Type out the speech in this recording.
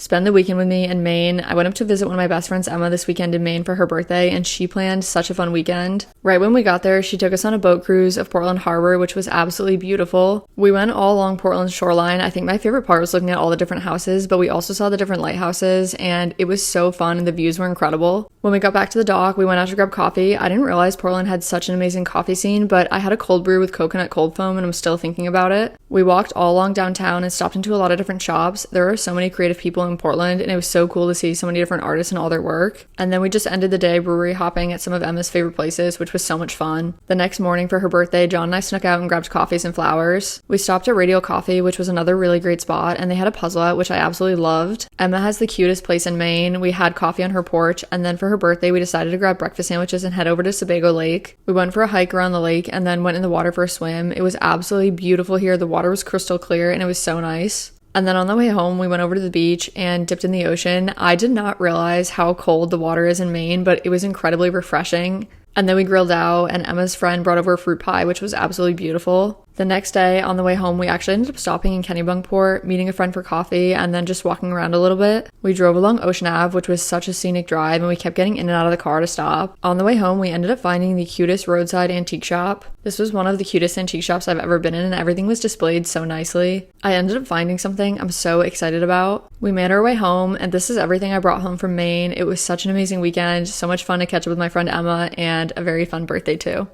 spend the weekend with me in Maine. I went up to visit one of my best friends, Emma, this weekend in Maine for her birthday, and she planned such a fun weekend. Right when we got there, she took us on a boat cruise of Portland Harbor, which was absolutely beautiful. We went all along Portland's shoreline. I think my favorite part was looking at all the different houses, but we also saw the different lighthouses, and it was so fun, and the views were incredible. When we got back to the dock, we went out to grab coffee. I didn't realize Portland had such an amazing coffee scene, but I had a cold brew with coconut cold foam, and I'm still thinking about it. We walked all along downtown and stopped into a lot of different shops. There are so many creative people in Portland, and it was so cool to see so many different artists and all their work. And then we just ended the day brewery hopping at some of Emma's favorite places, which was so much fun. The next morning for her birthday, John and I snuck out and grabbed coffees and flowers. We stopped at Radial Coffee, which was another really great spot, and they had a puzzle out, which I absolutely loved. Emma has the cutest place in Maine. We had coffee on her porch, and then for her birthday, we decided to grab breakfast sandwiches and head over to Sebago Lake. We went for a hike around the lake and then went in the water for a swim. It was absolutely beautiful here. The water was crystal clear, and it was so nice. And then on the way home, we went over to the beach and dipped in the ocean. I did not realize how cold the water is in Maine, but it was incredibly refreshing. And then we grilled out, and Emma's friend brought over a fruit pie, which was absolutely beautiful. The next day, on the way home, we actually ended up stopping in Kennebunkport, meeting a friend for coffee, and then just walking around a little bit. We drove along Ocean Ave, which was such a scenic drive, and we kept getting in and out of the car to stop. On the way home, we ended up finding the cutest roadside antique shop. This was one of the cutest antique shops I've ever been in, and everything was displayed so nicely. I ended up finding something I'm so excited about. We made our way home, and this is everything I brought home from Maine. It was such an amazing weekend, so much fun to catch up with my friend Emma, and a very fun birthday too.